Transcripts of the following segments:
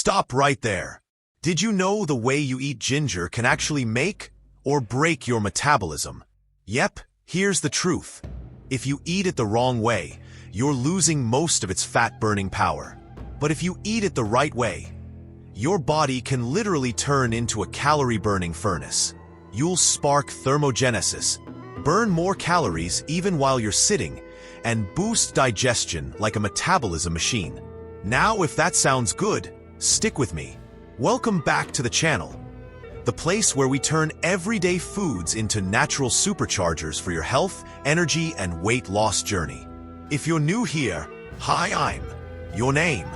Stop right there. Did you know the way you eat ginger can actually make or break your metabolism? Yep, here's the truth. If you eat it the wrong way, you're losing most of its fat-burning power. But if you eat it the right way, your body can literally turn into a calorie-burning furnace. You'll spark thermogenesis, burn more calories even while you're sitting, and boost digestion like a metabolism machine. Now, if that sounds good, stick with me. Welcome back to the channel, the place where we turn everyday foods into natural superchargers for your health, energy, and weight loss journey. If you're new here, hi, I'm your name.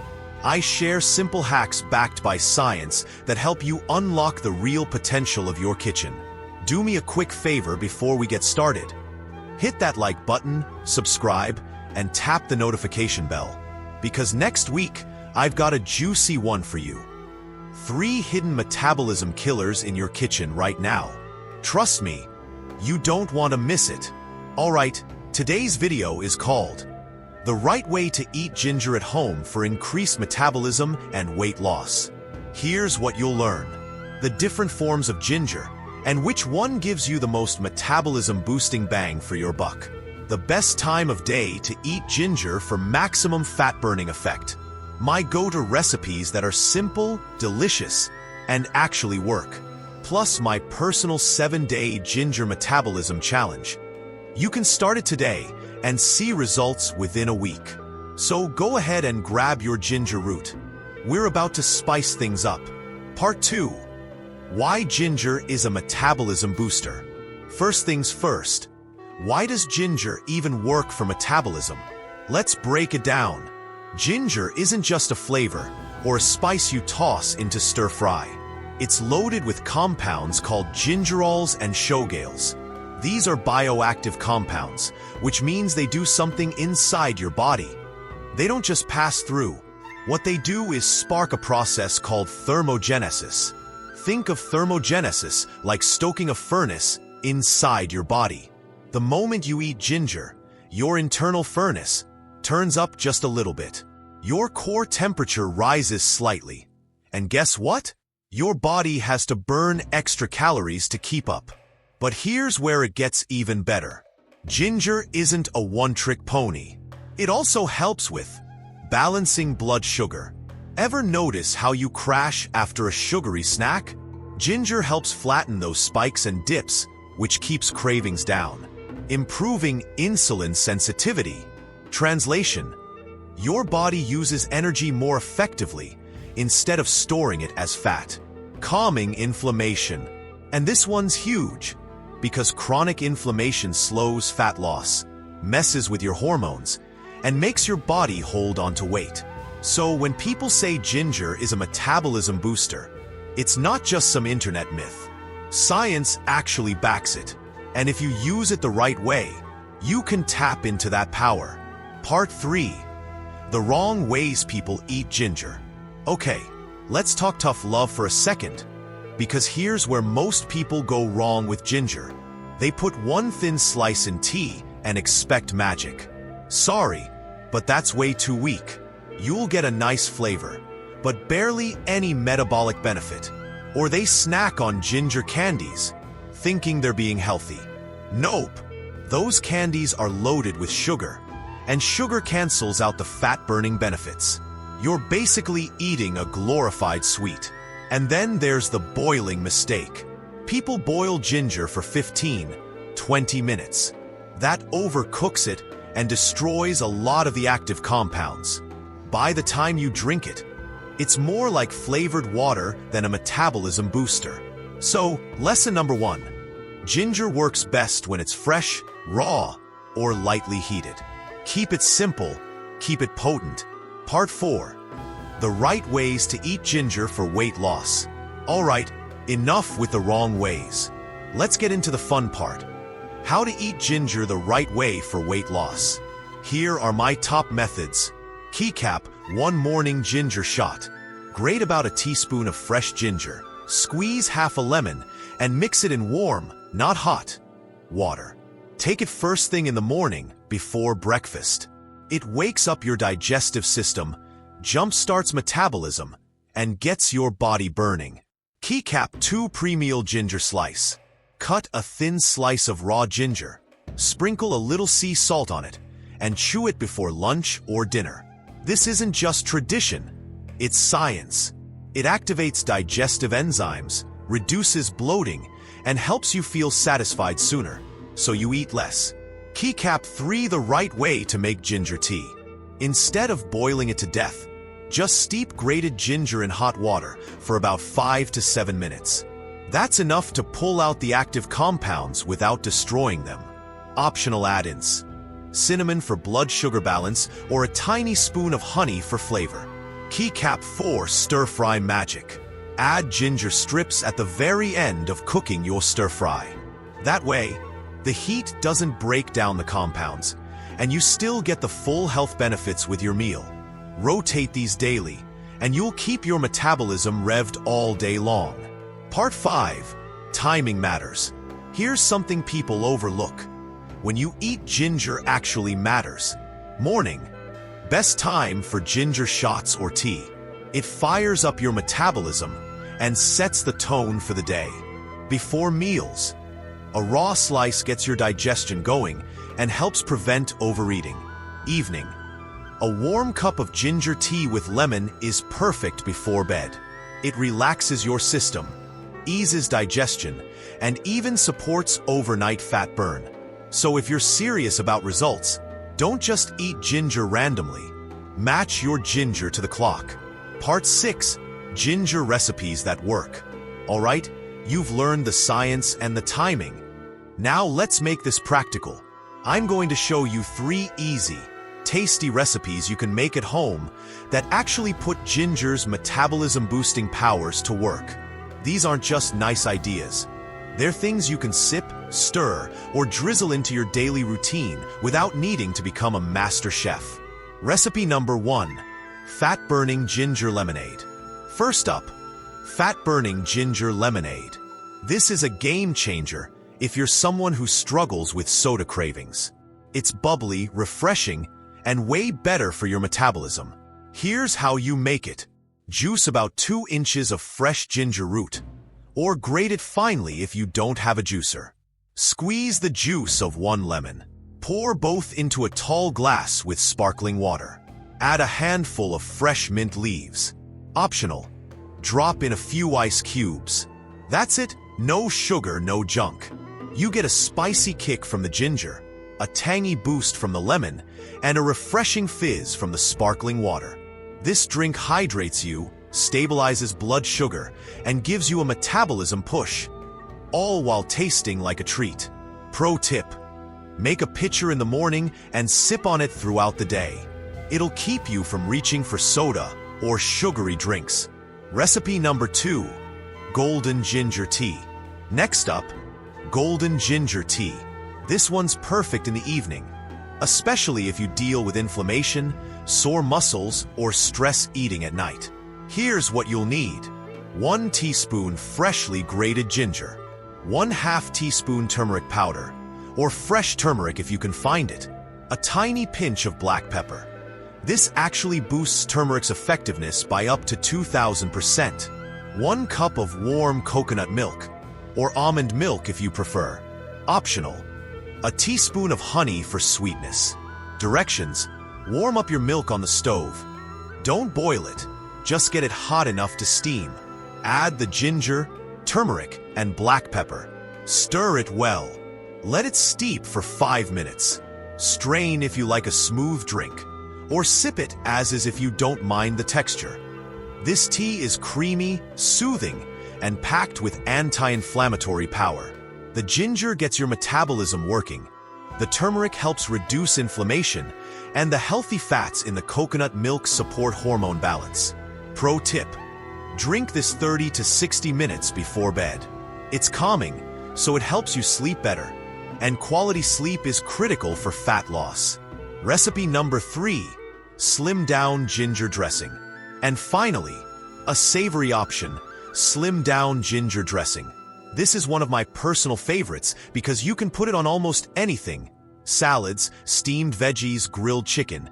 I share simple hacks backed by science that help you unlock the real potential of your kitchen. Do me a quick favor before we get started. Hit that like button, subscribe, and tap the notification bell, because next week, I've got a juicy one for you. 3 hidden metabolism killers in your kitchen right now. Trust me, you don't want to miss it. Alright, today's video is called The Right Way to Eat Ginger at Home for Increased Metabolism and Weight Loss. Here's what you'll learn: the different forms of ginger, and which one gives you the most metabolism-boosting bang for your buck. The best time of day to eat ginger for maximum fat-burning effect. My go-to recipes that are simple, delicious, and actually work. Plus my personal 7-day ginger metabolism challenge. You can start it today and see results within a week. So go ahead and grab your ginger root. We're about to spice things up. Part 2. Why ginger is a metabolism booster. First things first. Why does ginger even work for metabolism? Let's break it down. Ginger isn't just a flavor or a spice you toss into stir-fry. It's loaded with compounds called gingerols and shogales. These are bioactive compounds, which means they do something inside your body. They don't just pass through. What they do is spark a process called thermogenesis. Think of thermogenesis like stoking a furnace inside your body. The moment you eat ginger, your internal furnace turns up just a little bit. Your core temperature rises slightly. And guess what? Your body has to burn extra calories to keep up. But here's where it gets even better. Ginger isn't a one-trick pony. It also helps with balancing blood sugar. Ever notice how you crash after a sugary snack? Ginger helps flatten those spikes and dips, which keeps cravings down. Improving insulin sensitivity. Translation: your body uses energy more effectively instead of storing it as fat. Calming inflammation. And this one's huge, because chronic inflammation slows fat loss, messes with your hormones, and makes your body hold on to weight. So when people say ginger is a metabolism booster, it's not just some internet myth. Science actually backs it. And if you use it the right way, you can tap into that power. Part 3. The wrong ways people eat ginger. Okay, let's talk tough love for a second, because here's where most people go wrong with ginger. They put one thin slice in tea and expect magic. Sorry, but that's way too weak. You'll get a nice flavor, but barely any metabolic benefit. Or they snack on ginger candies, thinking they're being healthy. Nope, those candies are loaded with sugar, and sugar cancels out the fat-burning benefits. You're basically eating a glorified sweet. And then there's the boiling mistake. People boil ginger for 15-20 minutes. That overcooks it and destroys a lot of the active compounds. By the time you drink it, it's more like flavored water than a metabolism booster. So, lesson number 1. Ginger works best when it's fresh, raw, or lightly heated. Keep it simple, keep it potent. Part 4. The right ways to eat ginger for weight loss. Alright, enough with the wrong ways. Let's get into the fun part. How to eat ginger the right way for weight loss. Here are my top methods. Keycap: 1 morning ginger shot. Grate about a teaspoon of fresh ginger. Squeeze half a lemon and mix it in warm, not hot, water. Take it first thing in the morning, before breakfast. It wakes up your digestive system, jump-starts metabolism, and gets your body burning. Keycap 2 pre-meal ginger slice. Cut a thin slice of raw ginger, sprinkle a little sea salt on it, and chew it before lunch or dinner. This isn't just tradition, it's science. It activates digestive enzymes, reduces bloating, and helps you feel satisfied sooner, so you eat less. Keycap 3 the right way to make ginger tea. Instead of boiling it to death, just steep grated ginger in hot water for about 5 to 7 minutes. That's enough to pull out the active compounds without destroying them. Optional add-ins: cinnamon for blood sugar balance or a tiny spoon of honey for flavor. Keycap 4 stir-fry magic. Add ginger strips at the very end of cooking your stir-fry. That way, the heat doesn't break down the compounds, and you still get the full health benefits with your meal. Rotate these daily, and you'll keep your metabolism revved all day long. Part 5. Timing matters. Here's something people overlook. When you eat, ginger actually matters. Morning. Best time for ginger shots or tea. It fires up your metabolism and sets the tone for the day. Before meals. A raw slice gets your digestion going and helps prevent overeating. Evening. A warm cup of ginger tea with lemon is perfect before bed. It relaxes your system, eases digestion, and even supports overnight fat burn. So if you're serious about results, don't just eat ginger randomly. Match your ginger to the clock. Part 6. Ginger recipes that work. Alright, you've learned the science and the timing. Now let's make this practical. I'm going to show you 3 easy, tasty recipes you can make at home that actually put ginger's metabolism-boosting powers to work. These aren't just nice ideas. They're things you can sip, stir, or drizzle into your daily routine without needing to become a master chef. Recipe number 1. Fat-burning ginger lemonade. First up, fat-burning ginger lemonade. This is a game changer if you're someone who struggles with soda cravings. It's bubbly, refreshing, and way better for your metabolism. Here's how you make it. Juice about 2 inches of fresh ginger root, or grate it finely if you don't have a juicer. Squeeze the juice of 1 lemon. Pour both into a tall glass with sparkling water. Add a handful of fresh mint leaves. Optional. Drop in a few ice cubes. That's it, no sugar, no junk. You get a spicy kick from the ginger, a tangy boost from the lemon, and a refreshing fizz from the sparkling water. This drink hydrates you, stabilizes blood sugar, and gives you a metabolism push, all while tasting like a treat. Pro tip: make a pitcher in the morning and sip on it throughout the day. It'll keep you from reaching for soda or sugary drinks. Recipe number 2. Golden ginger tea. Next up, golden ginger tea. This one's perfect in the evening, especially if you deal with inflammation, sore muscles, or stress eating at night. Here's what you'll need. 1 teaspoon freshly grated ginger, 1/2 teaspoon turmeric powder, or fresh turmeric if you can find it, a tiny pinch of black pepper. This actually boosts turmeric's effectiveness by up to 2,000%. 1 cup of warm coconut milk, or almond milk if you prefer. Optional. A teaspoon of honey for sweetness. Directions: warm up your milk on the stove. Don't boil it, just get it hot enough to steam. Add the ginger, turmeric, and black pepper. Stir it well. Let it steep for 5 minutes. Strain if you like a smooth drink, or sip it as is if you don't mind the texture. This tea is creamy, soothing, and packed with anti-inflammatory power. The ginger gets your metabolism working, the turmeric helps reduce inflammation, and the healthy fats in the coconut milk support hormone balance. Pro tip: drink this 30 to 60 minutes before bed. It's calming, so it helps you sleep better, and quality sleep is critical for fat loss. Recipe number 3. Slim down ginger dressing. And finally, a savory option: slim down ginger dressing. This is one of my personal favorites because you can put it on almost anything: salads, steamed veggies, grilled chicken,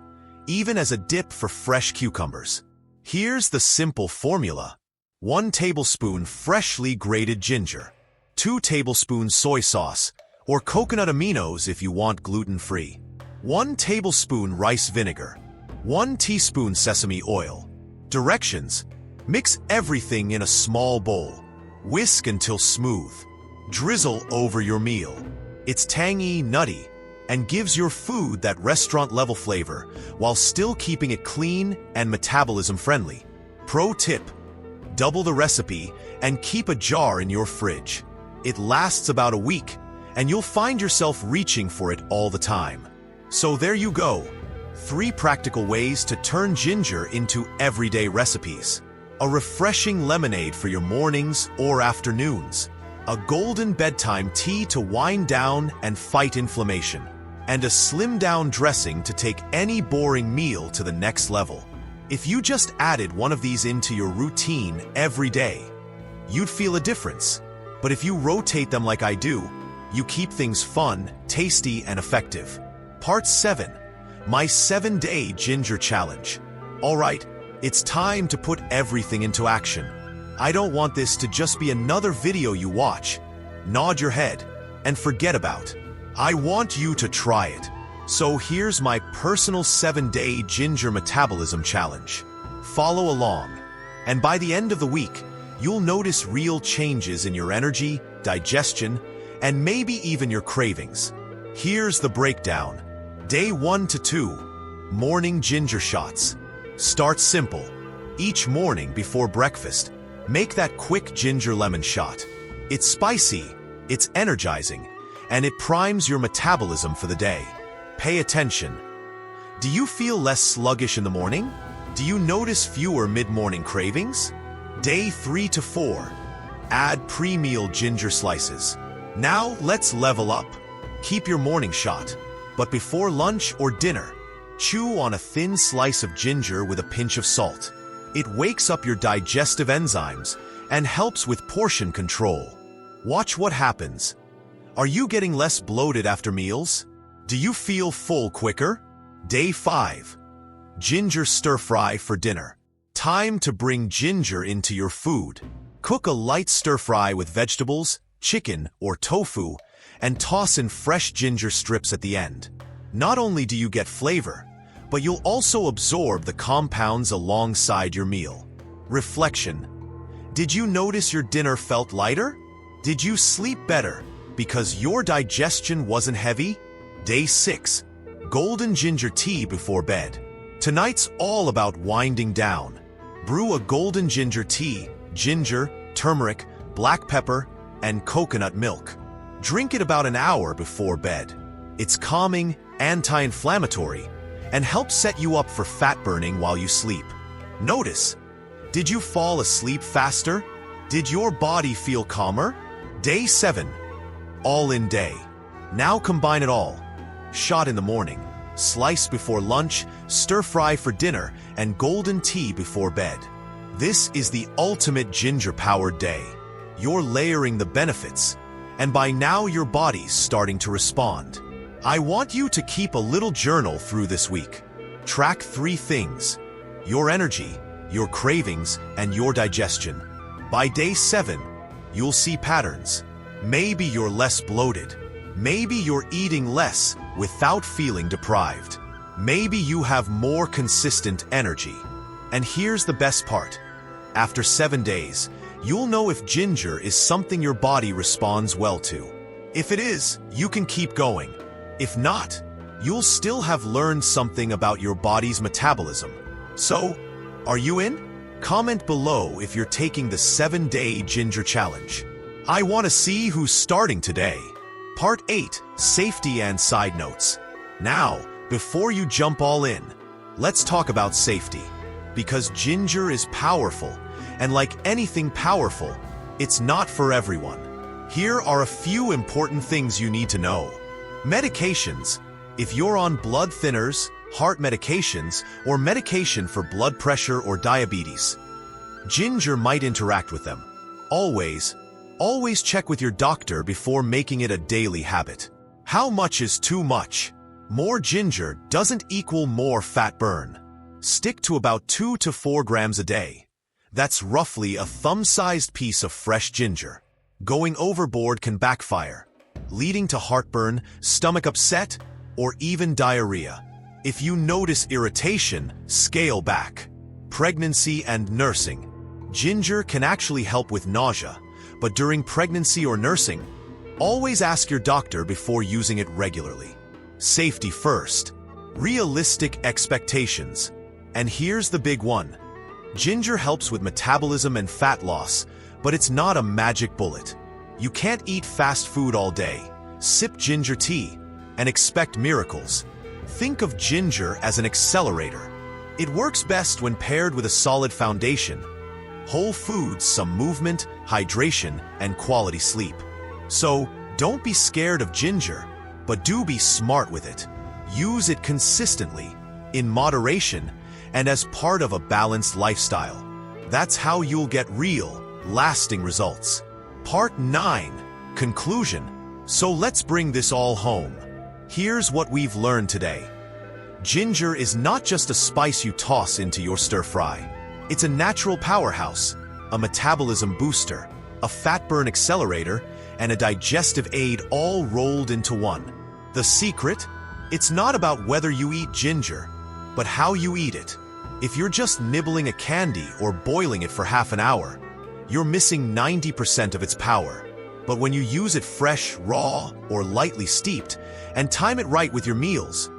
even as a dip for fresh cucumbers. Here's the simple formula. 1 tablespoon freshly grated ginger, 2 tablespoons soy sauce, or coconut aminos if you want gluten-free, 1 tablespoon rice vinegar, 1 teaspoon sesame oil. Directions: mix everything in a small bowl. Whisk until smooth. Drizzle over your meal. It's tangy, nutty, and gives your food that restaurant-level flavor while still keeping it clean and metabolism-friendly. Pro tip: double the recipe and keep a jar in your fridge. It lasts about a week, and you'll find yourself reaching for it all the time. So there you go. 3 practical ways to turn ginger into everyday recipes. A refreshing lemonade for your mornings or afternoons. A golden bedtime tea to wind down and fight inflammation. And a slimmed-down dressing to take any boring meal to the next level. If you just added one of these into your routine every day, you'd feel a difference. But if you rotate them like I do, you keep things fun, tasty, and effective. Part 7. My 7-Day Ginger Challenge. Alright, it's time to put everything into action. I don't want this to just be another video you watch, nod your head, and forget about. I want you to try it. So here's my personal 7-Day Ginger Metabolism Challenge. Follow along, and by the end of the week, you'll notice real changes in your energy, digestion, and maybe even your cravings. Here's the breakdown. Day 1 to 2, morning ginger shots. Start simple. Each morning before breakfast, make that quick ginger lemon shot. It's spicy, it's energizing, and it primes your metabolism for the day. Pay attention. Do you feel less sluggish in the morning? Do you notice fewer mid-morning cravings? Day 3 to 4, add pre-meal ginger slices. Now let's level up. Keep your morning shot, but before lunch or dinner, chew on a thin slice of ginger with a pinch of salt. It wakes up your digestive enzymes and helps with portion control. Watch what happens. Are you getting less bloated after meals? Do you feel full quicker? Day 5. Ginger stir-fry for dinner. Time to bring ginger into your food. Cook a light stir-fry with vegetables, chicken, or tofu, and toss in fresh ginger strips at the end. Not only do you get flavor, but you'll also absorb the compounds alongside your meal. Reflection. Did you notice your dinner felt lighter? Did you sleep better because your digestion wasn't heavy? Day 6. Golden ginger tea before bed. Tonight's all about winding down. Brew a golden ginger tea, ginger, turmeric, black pepper, and coconut milk. Drink it about an hour before bed. It's calming, anti-inflammatory, and helps set you up for fat burning while you sleep. Notice, did you fall asleep faster? Did your body feel calmer? Day 7. All-in day. Now combine it all. Shot in the morning, slice before lunch, stir-fry for dinner, and golden tea before bed. This is the ultimate ginger-powered day. You're layering the benefits, and by now your body's starting to respond. I want you to keep a little journal through this week. Track 3 things: your energy, your cravings, and your digestion. By day 7, you'll see patterns. Maybe you're less bloated. Maybe you're eating less without feeling deprived. Maybe you have more consistent energy. And here's the best part. After 7 days, you'll know if ginger is something your body responds well to. If it is, you can keep going. If not, you'll still have learned something about your body's metabolism. So, are you in? Comment below if you're taking the 7-Day Ginger Challenge. I want to see who's starting today. Part 8, Safety and Side Notes. Now, before you jump all in, let's talk about safety. Because ginger is powerful, and like anything powerful, it's not for everyone. Here are a few important things you need to know. Medications. If you're on blood thinners, heart medications, or medication for blood pressure or diabetes, ginger might interact with them. Always check with your doctor before making it a daily habit. How much is too much? More ginger doesn't equal more fat burn. Stick to about 2 to 4 grams a day. That's roughly a thumb-sized piece of fresh ginger. Going overboard can backfire, leading to heartburn, stomach upset, or even diarrhea. If you notice irritation, scale back. Pregnancy and nursing. Ginger can actually help with nausea, but during pregnancy or nursing, always ask your doctor before using it regularly. Safety first. Realistic expectations. And here's the big one. Ginger helps with metabolism and fat loss, but it's not a magic bullet. You can't eat fast food all day, sip ginger tea, and expect miracles. Think of ginger as an accelerator. It works best when paired with a solid foundation. Whole foods, some movement, hydration, and quality sleep. So, don't be scared of ginger, but do be smart with it. Use it consistently, in moderation, and as part of a balanced lifestyle. That's how you'll get real, lasting results. Part 9. Conclusion. So let's bring this all home. Here's what we've learned today. Ginger is not just a spice you toss into your stir-fry. It's a natural powerhouse, a metabolism booster, a fat burn accelerator, and a digestive aid all rolled into one. The secret? It's not about whether you eat ginger, but how you eat it. If you're just nibbling a candy or boiling it for half an hour, you're missing 90% of its power. But when you use it fresh, raw, or lightly steeped, and time it right with your meals,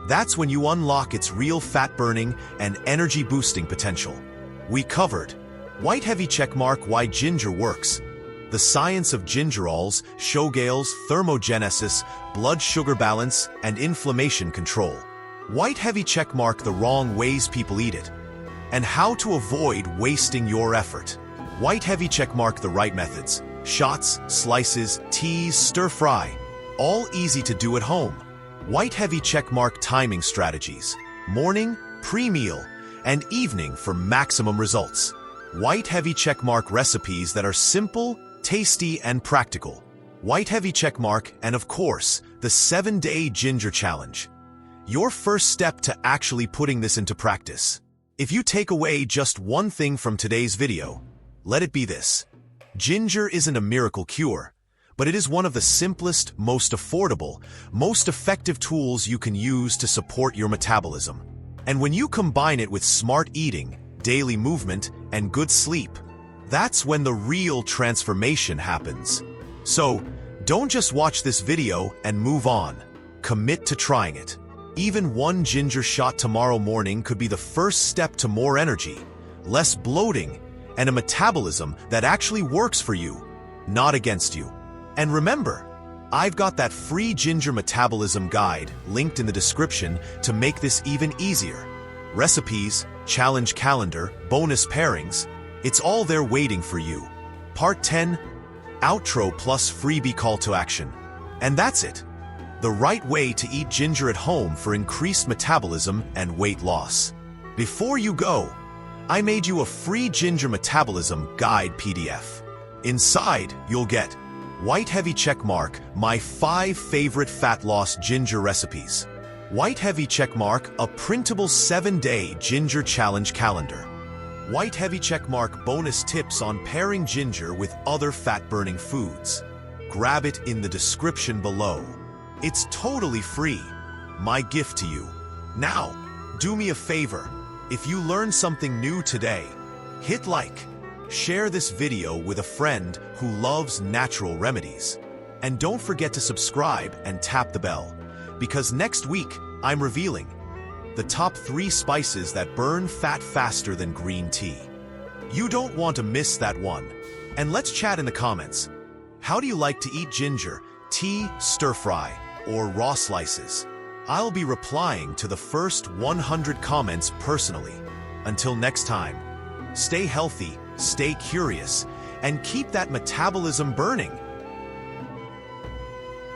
that's when you unlock its real fat-burning and energy-boosting potential. We covered white heavy checkmark why ginger works, the science of gingerols, Shogales, thermogenesis, blood sugar balance, and inflammation control. White heavy checkmark the wrong ways people eat it, and how to avoid wasting your effort. White heavy checkmark the right methods, shots, slices, teas, stir-fry, all easy to do at home. White heavy checkmark timing strategies, morning, pre-meal, and evening for maximum results. White heavy checkmark recipes that are simple, tasty, and practical. White heavy checkmark, and of course, the 7-day ginger challenge. Your first step to actually putting this into practice. If you take away just one thing from today's video, let it be this. Ginger isn't a miracle cure, but it is one of the simplest, most affordable, most effective tools you can use to support your metabolism. And when you combine it with smart eating, daily movement, and good sleep, that's when the real transformation happens. So, don't just watch this video and move on. Commit to trying it. Even one ginger shot tomorrow morning could be the first step to more energy, less bloating, and a metabolism that actually works for you, not against you. And remember, I've got that free ginger metabolism guide linked in the description to make this even easier. Recipes, challenge calendar, bonus pairings, it's all there waiting for you. Part 10, outro plus freebie call to action. And that's it. The right way to eat ginger at home for increased metabolism and weight loss. Before you go, I made you a free ginger metabolism guide PDF. Inside, you'll get white heavy checkmark, my 5 favorite fat loss ginger recipes. White heavy checkmark, a printable 7-day ginger challenge calendar. White heavy checkmark bonus tips on pairing ginger with other fat-burning foods. Grab it in the description below. It's totally free. My gift to you. Now, do me a favor. If you learned something new today, hit like. Share this video with a friend who loves natural remedies. And don't forget to subscribe and tap the bell, because next week I'm revealing the top 3 spices that burn fat faster than green tea. You don't want to miss that one. And let's chat in the comments. How do you like to eat ginger, tea, stir-fry, or raw slices? I'll be replying to the first 100 comments personally. Until next time, stay healthy, stay curious, and keep that metabolism burning.